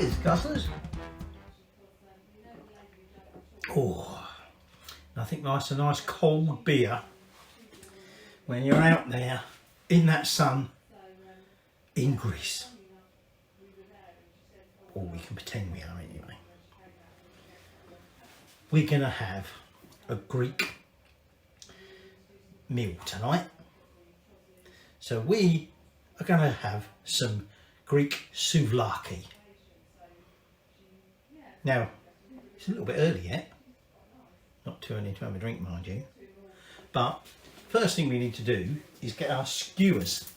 Cheers, Guzzlers. Oh, nothing nice, a nice cold beer when you're out there in that sun in Greece. Or we can pretend we are anyway. We're going to have a Greek meal tonight. So we are going to have some Greek souvlaki. Now, it's a little bit early yet. Not too early to have a drink, mind you. But first thing we need to do is get our skewers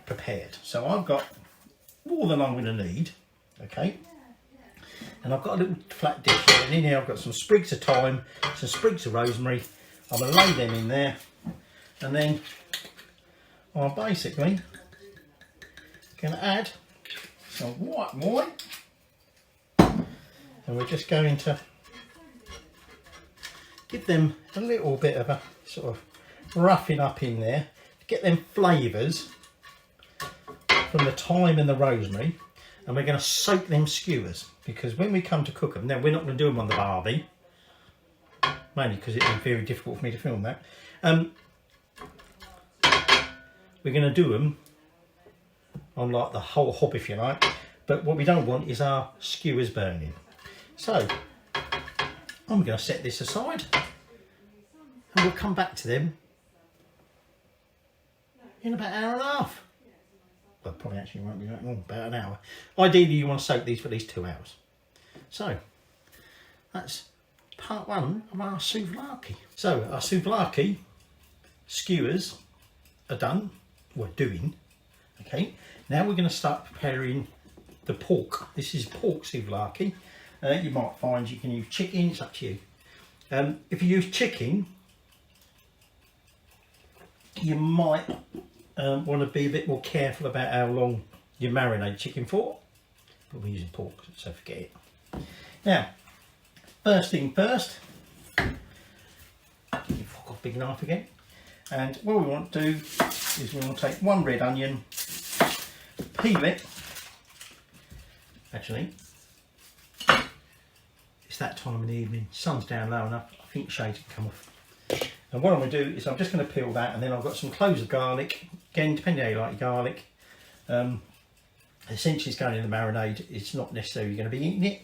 prepared. So I've got more than I'm going to need, okay? And I've got a little flat dish here, and in here I've got some sprigs of thyme, some sprigs of rosemary. I'm going to lay them in there, and then I'm basically going to add some white wine, and we're just going to give them a little bit of a sort of roughing up in there to get them flavours from the thyme and the rosemary. And we're going to soak them skewers, because when we come to cook them, now we're not going to do them on the barbie, mainly because it's very difficult for me to film that. We're going to do them on like the whole hob, if you like, but what we don't want is our skewers burning. So I'm going to set this aside, and we'll come back to them in about an hour and a half. Well, probably actually won't be that long, about an hour. Ideally you want to soak these for at least 2 hours. So that's part one of our souvlaki. So our souvlaki skewers are done, we're doing, okay. Now we're going to start preparing the pork. This is pork souvlaki. You might find you can use chicken, it's up to you. If you use chicken, you might want to be a bit more careful about how long you marinate chicken for, but we're using pork, so forget it. Now, first thing first, you've got a big knife again, and what we want to do is we want to take one red onion, peel it. Actually, it's that time in the evening, sun's down low enough, I think the shade can come off. And what I'm going to do is I'm just going to peel that, and then I've got some cloves of garlic. Again, depending how you like your garlic. Essentially it's going in the marinade, it's not necessarily going to be eating it.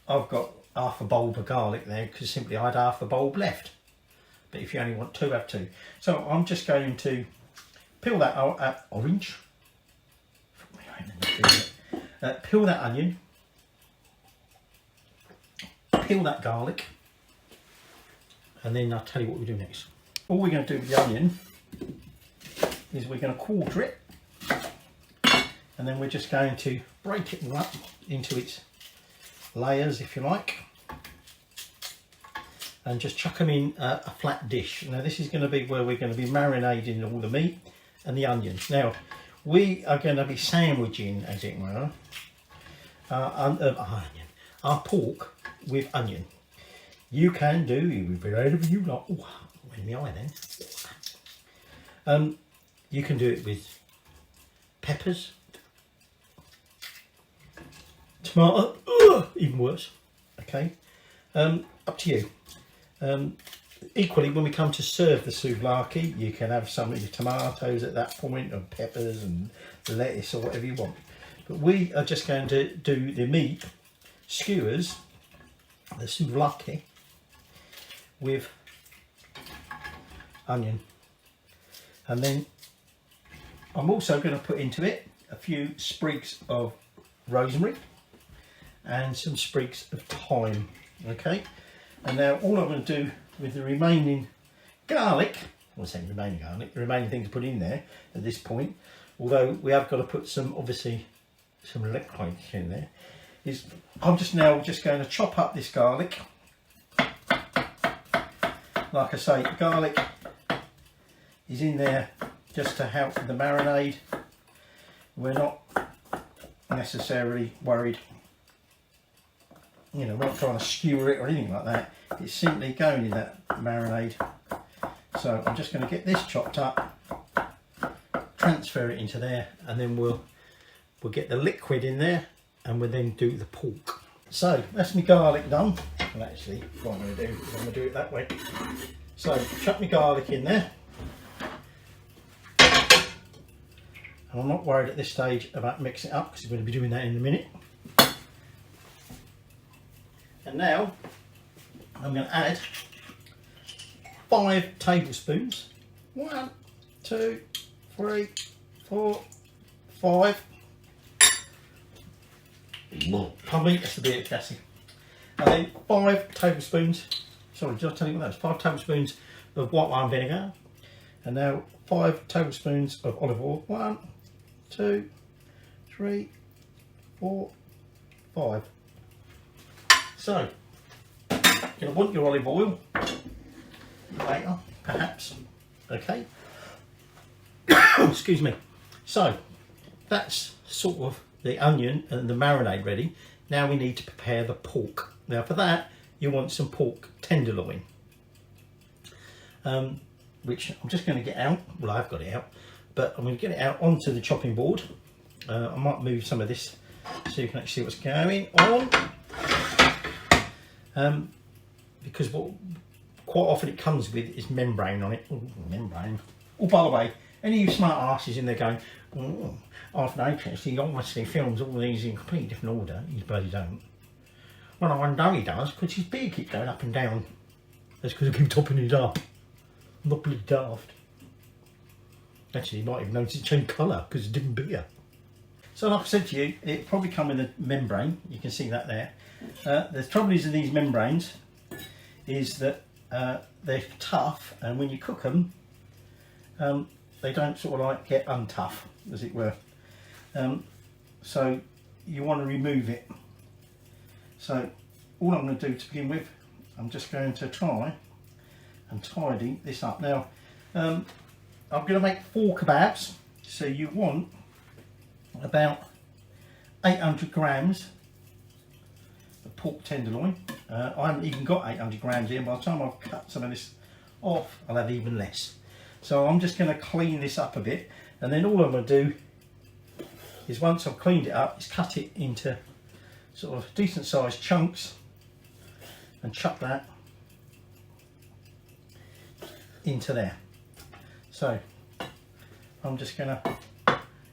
I've got half a bulb of garlic there because simply I had half a bulb left. But if you only want two, have two. So I'm just going to peel that orange. Peel that onion. Peel that garlic. And then I'll tell you what we do next. All we're going to do with the onion is we're going to quarter it, and then we're just going to break it all up into its layers, if you like, and just chuck them in a flat dish. Now this is going to be where we're going to be marinating all the meat and the onions. Now we are going to be sandwiching, as it were, our pork with onion. You can do whatever you like. Oh, in the eye then. You can do it with peppers, tomato, even worse. Okay, up to you. Equally, when we come to serve the souvlaki, you can have some of your tomatoes at that point, and peppers and lettuce or whatever you want. But we are just going to do the meat skewers, the souvlaki, with onion, and then I'm also going to put into it a few sprigs of rosemary and some sprigs of thyme. Okay, and now all I'm going to do with the remaining garlic, well, saying remaining garlic, the remaining things to put in there at this point, although we have got to put some, obviously, some liquid in there, is I'm just going to chop up this garlic. Like I say, garlic is in there just to help with the marinade. We're not necessarily worried, you know, we're not trying to skewer it or anything like that. It's simply going in that marinade. So I'm just going to get this chopped up, transfer it into there, and then we'll get the liquid in there, and we'll then do the pork. So that's my garlic done. And actually, what I'm going to do is I'm going to do it that way. So chuck my garlic in there. And I'm not worried at this stage about mixing it up because we're going to be doing that in a minute. And now I'm going to add 5 tablespoons. 1, 2, 3, 4, 5. Pardon me, that's a bit gassy. And then 5 tablespoons, sorry, did I tell you what that was? 5 tablespoons of white wine vinegar. And now 5 tablespoons of olive oil. 1, 2, 3, 4, 5. So, you're going to want your olive oil later, perhaps. Okay. Excuse me. So, that's sort of the onion and the marinade ready. Now we need to prepare the pork. Now for that, you want some pork tenderloin, which I'm just going to get out. Well, I've got it out, but I'm going to get it out onto the chopping board. I might move some of this so you can actually see what's going on. Because what quite often it comes with is membrane on it. Ooh, membrane. Oh, by the way, any of you smart asses in there going, oh, after Apex, he obviously films all these in completely different order. He bloody don't. Well, I know he does, because his beard keeps going up and down. That's because I keep topping it up. I'm not bloody daft. Actually, you might even notice it changed colour, because it's different beer. So like I said to you, it probably come with a membrane. You can see that there. The trouble is with these membranes is that they're tough, and when you cook them, they don't sort of like get untough, as it were. So you want to remove it. So all I'm going to do to begin with, I'm just going to try and tidy this up. Now I'm going to make 4 kebabs, so you want about 800 grams of pork tenderloin. I haven't even got 800 grams here. By the time I've cut some of this off, I'll have even less. So I'm just going to clean this up a bit, and then all I'm going to do is, once I've cleaned it up, is cut it into sort of decent sized chunks and chuck that into there. So I'm just going to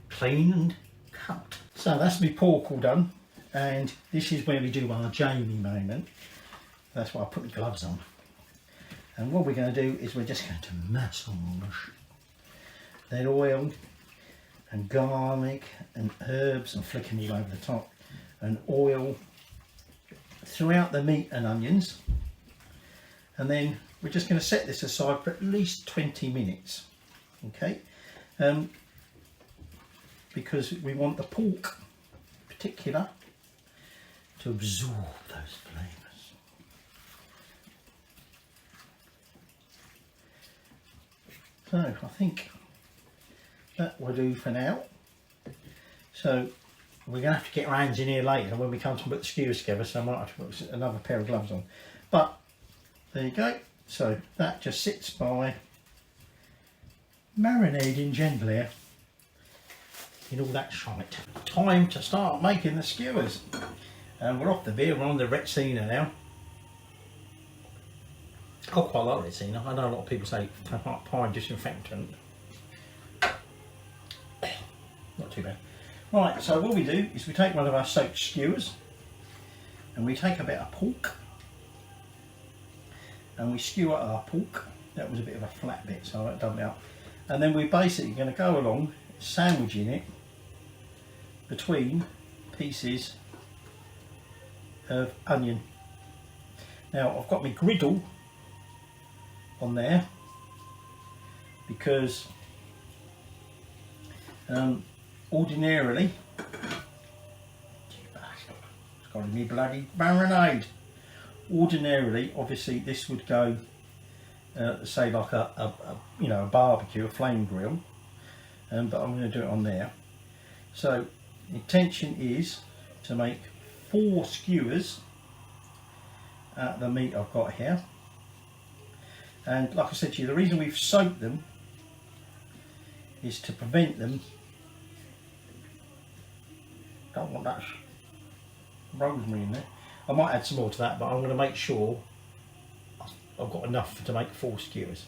clean and cut. So that's my pork all done, and this is where we do our Jamie moment. That's why I put the gloves on. And what we're going to do is we're just going to massage that oil and garlic and herbs and flicking all over the top, and oil throughout the meat and onions. And then we're just going to set this aside for at least 20 minutes. Okay, because we want the pork in particular to absorb those flavours. So I think that will do for now. So we're going to have to get our hands in here later when we come to put the skewers together, so I might have to put another pair of gloves on. But there you go. So that just sits by, marinating gently in all that shite. Time to start making the skewers. And we're off the beer, we're on the Retsina now. I quite like Retsina. I know a lot of people say pine disinfectant. Not too bad. Right, so what we do is we take one of our soaked skewers and we take a bit of pork and we skewer our pork. That was a bit of a flat bit, so I dumped it up. And then we're basically going to go along sandwiching it between pieces of onion. Now I've got my griddle on there because ordinarily, it's got me bloody marinade. Ordinarily, obviously, this would go, say, like a barbecue, a flame grill, but I'm going to do it on there. So the intention is to make 4 skewers out of the meat I've got here. And like I said to you, the reason we've soaked them is to prevent them, don't want that rosemary in there. I might add some more to that, but I'm going to make sure I've got enough to make 4 skewers.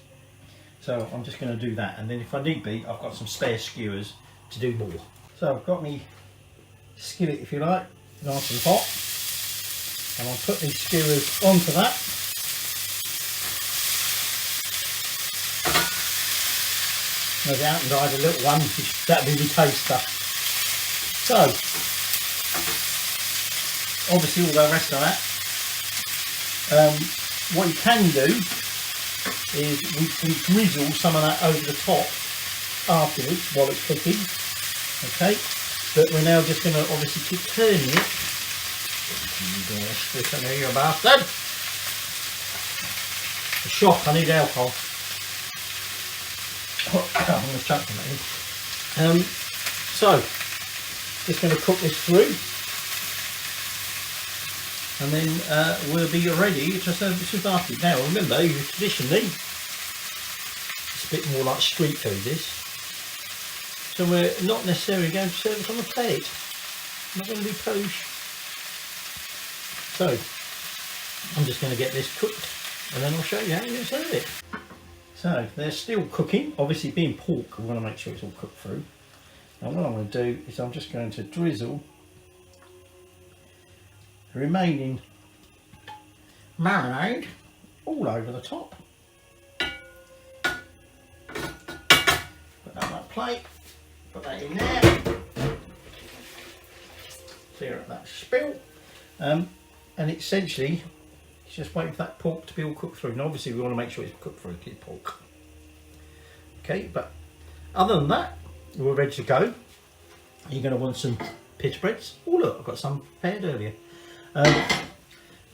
So I'm just going to do that, and then if I need be, I've got some spare skewers to do more. So I've got me skillet, if you like, nice and hot, and I'll put these skewers onto that. There's out and died a little one, that'd be the taster. So obviously all the rest of that. What you can do is we can drizzle some of that over the top afterwards while it's cooking. Okay, but we're now just going to obviously keep turning it. Listen here, you bastard! A shock, I need alcohol. I'm going to chuck them in. So, just going to cook this through, and then we'll be ready to serve the souvlaki. Now remember, traditionally it's a bit more like street food this, so we're not necessarily going to serve it on a plate. Not going to be posh. So I'm just going to get this cooked, and then I'll show you how you serve it. So they're still cooking. Obviously, being pork, we want to make sure it's all cooked through. And what I'm going to do is I'm just going to drizzle the remaining marinade all over the top. Put that on that plate, put that in there, clear up that spill, and essentially it's just waiting for that pork to be all cooked through. And obviously we want to make sure it's cooked through, it's pork. Okay, but other than that, we're ready to go. You're going to want some pita breads. Oh look, I've got some prepared earlier.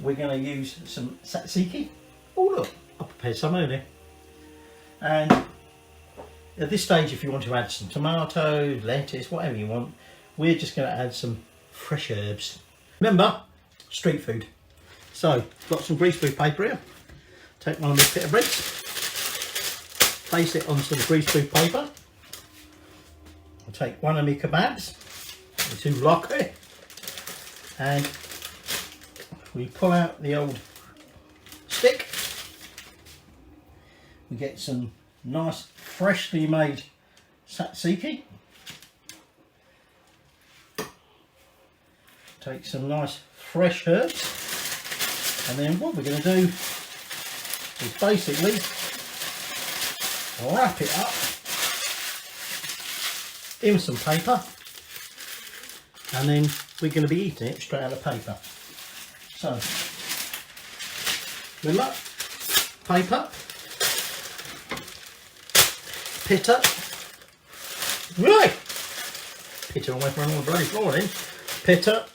We're going to use some tzatziki. Oh look, I prepared some earlier. And at this stage, if you want to add some tomatoes, lettuce, whatever you want, we're just going to add some fresh herbs. Remember, street food. So, got some greaseproof paper here. Take one of my pita breads, place it onto the greaseproof paper. I'll take one of my kebabs, the souvlaki, and we pull out the old stick. We get some nice freshly made tzatziki. Take some nice fresh herbs, and then what we're going to do is basically wrap it up in some paper, and then we're going to be eating it straight out of paper. So, good luck. Paper, pitta, right, pitta away from all the bloody floor in, pitta,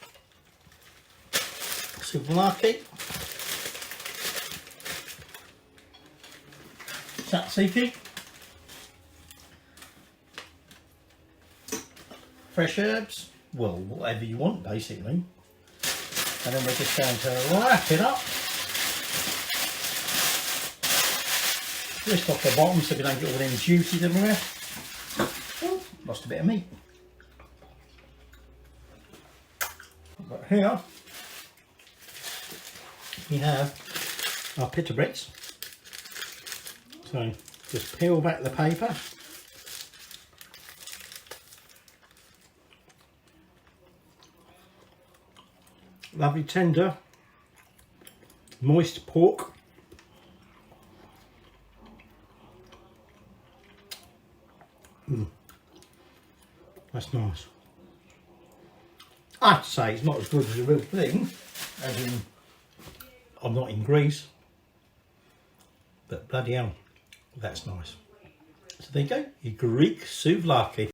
souvlaki, tzatziki, fresh herbs, well, whatever you want basically, and then we're just going to wrap it up just off the bottom so we don't get all them juices everywhere. Oh, lost a bit of meat. But here we have our pita breads. So just peel back the paper. Lovely tender, moist pork. That's nice. I have to say it's not as good as the real thing, as in I'm not in Greece, but bloody hell, that's nice. So there you go, your Greek souvlaki.